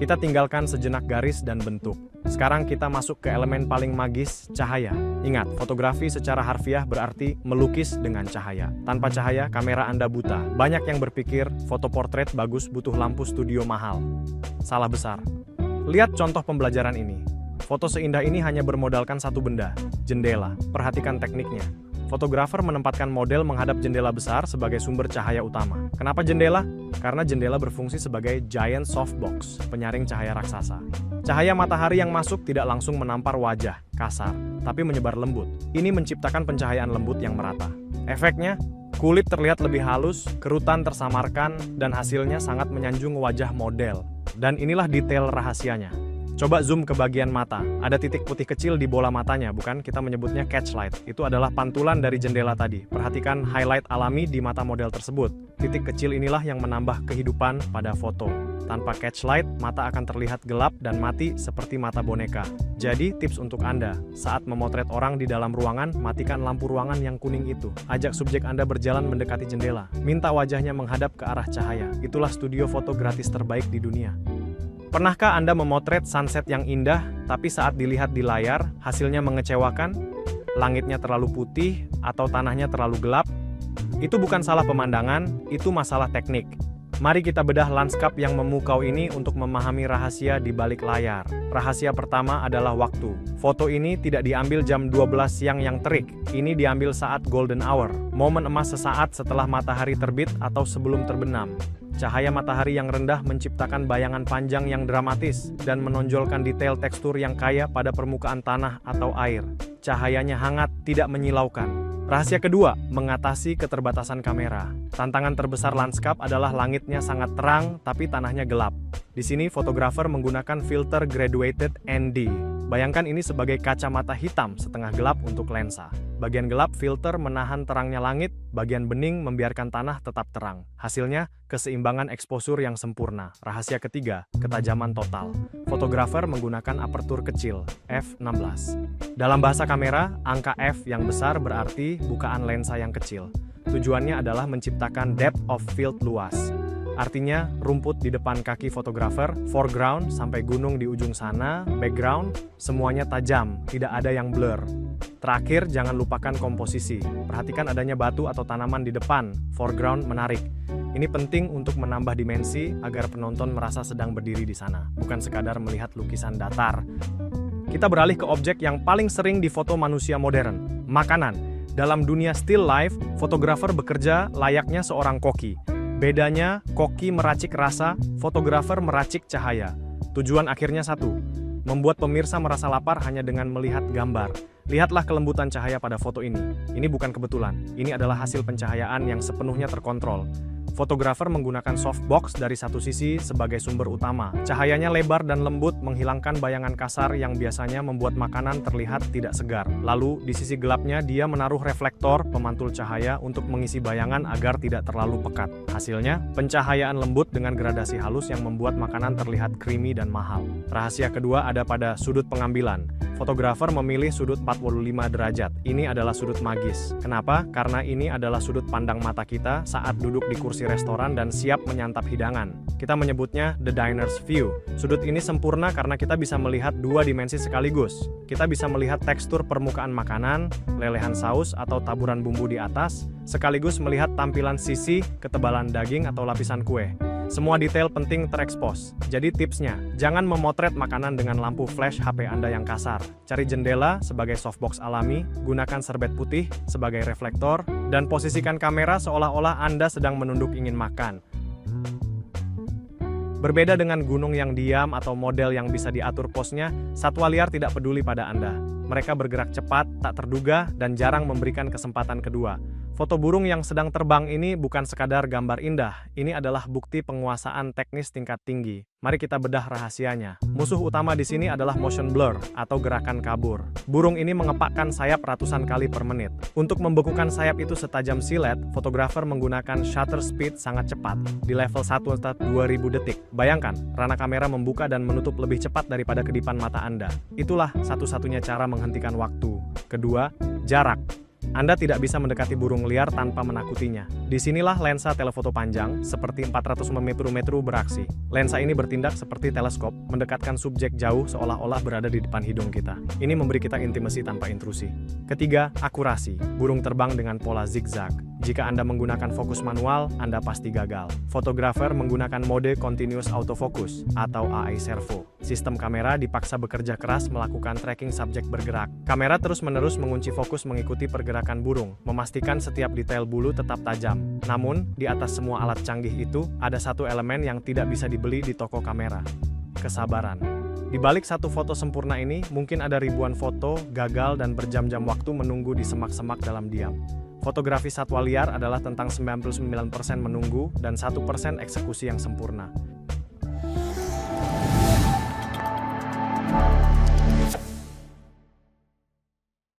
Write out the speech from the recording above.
Kita tinggalkan sejenak garis dan bentuk. Sekarang kita masuk ke elemen paling magis, cahaya. Ingat, fotografi secara harfiah berarti melukis dengan cahaya. Tanpa cahaya, kamera Anda buta. Banyak yang berpikir foto portret bagus butuh lampu studio mahal. Salah besar. Lihat contoh pembelajaran ini. Foto seindah ini hanya bermodalkan satu benda, jendela. Perhatikan tekniknya. Fotografer menempatkan model menghadap jendela besar sebagai sumber cahaya utama. Kenapa jendela? Karena jendela berfungsi sebagai giant softbox, penyaring cahaya raksasa. Cahaya matahari yang masuk tidak langsung menampar wajah, kasar, tapi menyebar lembut. Ini menciptakan pencahayaan lembut yang merata. Efeknya, kulit terlihat lebih halus, kerutan tersamarkan, dan hasilnya sangat menyanjung wajah model. Dan inilah detail rahasianya. Coba zoom ke bagian mata. Ada titik putih kecil di bola matanya, bukan? Kita menyebutnya catchlight. Itu adalah pantulan dari jendela tadi. Perhatikan highlight alami di mata model tersebut. Titik kecil inilah yang menambah kehidupan pada foto. Tanpa catchlight, mata akan terlihat gelap dan mati seperti mata boneka. Jadi, tips untuk Anda, saat memotret orang di dalam ruangan, matikan lampu ruangan yang kuning itu. Ajak subjek Anda berjalan mendekati jendela. Minta wajahnya menghadap ke arah cahaya. Itulah studio foto gratis terbaik di dunia. Pernahkah Anda memotret sunset yang indah, tapi saat dilihat di layar, hasilnya mengecewakan? Langitnya terlalu putih, atau tanahnya terlalu gelap? Itu bukan salah pemandangan, itu masalah teknik. Mari kita bedah lanskap yang memukau ini untuk memahami rahasia di balik layar. Rahasia pertama adalah waktu. Foto ini tidak diambil jam 12 siang yang terik. Ini diambil saat golden hour, momen emas sesaat setelah matahari terbit atau sebelum terbenam. Cahaya matahari yang rendah menciptakan bayangan panjang yang dramatis dan menonjolkan detail tekstur yang kaya pada permukaan tanah atau air. Cahayanya hangat, tidak menyilaukan. Rahasia kedua, mengatasi keterbatasan kamera. Tantangan terbesar lanskap adalah langitnya sangat terang tapi tanahnya gelap. Di sini fotografer menggunakan filter graduated ND. Bayangkan ini sebagai kacamata hitam setengah gelap untuk lensa. Bagian gelap filter menahan terangnya langit, bagian bening membiarkan tanah tetap terang. Hasilnya, keseimbangan eksposur yang sempurna. Rahasia ketiga, ketajaman total. Fotografer menggunakan apertur kecil, f16. Dalam bahasa kamera, angka f yang besar berarti bukaan lensa yang kecil. Tujuannya adalah menciptakan depth of field luas. Artinya, rumput di depan kaki fotografer, foreground sampai gunung di ujung sana, background, semuanya tajam, tidak ada yang blur. Terakhir, jangan lupakan komposisi. Perhatikan adanya batu atau tanaman di depan, foreground menarik. Ini penting untuk menambah dimensi agar penonton merasa sedang berdiri di sana, bukan sekadar melihat lukisan datar. Kita beralih ke objek yang paling sering difoto manusia modern, makanan. Dalam dunia still life, fotografer bekerja layaknya seorang koki. Bedanya, koki meracik rasa, fotografer meracik cahaya. Tujuan akhirnya satu, membuat pemirsa merasa lapar hanya dengan melihat gambar. Lihatlah kelembutan cahaya pada foto ini. Ini bukan kebetulan, ini adalah hasil pencahayaan yang sepenuhnya terkontrol. Fotografer menggunakan softbox dari satu sisi sebagai sumber utama. Cahayanya lebar dan lembut menghilangkan bayangan kasar yang biasanya membuat makanan terlihat tidak segar. Lalu, di sisi gelapnya dia menaruh reflektor pemantul cahaya untuk mengisi bayangan agar tidak terlalu pekat. Hasilnya, pencahayaan lembut dengan gradasi halus yang membuat makanan terlihat creamy dan mahal. Rahasia kedua ada pada sudut pengambilan. Fotografer memilih sudut 45 derajat. Ini adalah sudut magis. Kenapa? Karena ini adalah sudut pandang mata kita saat duduk di kursi restoran dan siap menyantap hidangan. Kita menyebutnya the diner's view. Sudut ini sempurna karena kita bisa melihat dua dimensi sekaligus. Kita bisa melihat tekstur permukaan makanan, lelehan saus atau taburan bumbu di atas, sekaligus melihat tampilan sisi, ketebalan daging atau lapisan kue. Semua detail penting terekspos. Jadi tipsnya, jangan memotret makanan dengan lampu flash HP Anda yang kasar. Cari jendela sebagai softbox alami, gunakan serbet putih sebagai reflektor, dan posisikan kamera seolah-olah Anda sedang menunduk ingin makan. Berbeda dengan gunung yang diam atau model yang bisa diatur posnya, satwa liar tidak peduli pada Anda. Mereka bergerak cepat, tak terduga, dan jarang memberikan kesempatan kedua. Foto burung yang sedang terbang ini bukan sekadar gambar indah, ini adalah bukti penguasaan teknis tingkat tinggi. Mari kita bedah rahasianya. Musuh utama di sini adalah motion blur atau gerakan kabur. Burung ini mengepakkan sayap ratusan kali per menit. Untuk membekukan sayap itu setajam silet, fotografer menggunakan shutter speed sangat cepat, di level 1/2000 detik. Bayangkan, rana kamera membuka dan menutup lebih cepat daripada kedipan mata Anda. Itulah satu-satunya cara menghentikan waktu. Kedua, jarak. Anda tidak bisa mendekati burung liar tanpa menakutinya. Disinilah lensa telefoto panjang, seperti 400 mm beraksi. Lensa ini bertindak seperti teleskop, mendekatkan subjek jauh seolah-olah berada di depan hidung kita. Ini memberi kita intimasi tanpa intrusi. Ketiga, akurasi. Burung terbang dengan pola zigzag. Jika Anda menggunakan fokus manual, Anda pasti gagal. Fotografer menggunakan mode Continuous Autofocus atau AI Servo. Sistem kamera dipaksa bekerja keras melakukan tracking subjek bergerak. Kamera terus-menerus mengunci fokus mengikuti pergerakan burung, memastikan setiap detail bulu tetap tajam. Namun, di atas semua alat canggih itu, ada satu elemen yang tidak bisa dibeli di toko kamera. Kesabaran. Di balik satu foto sempurna ini, mungkin ada ribuan foto, gagal, dan berjam-jam waktu menunggu di semak-semak dalam diam. Fotografi satwa liar adalah tentang 99% menunggu dan 1% eksekusi yang sempurna.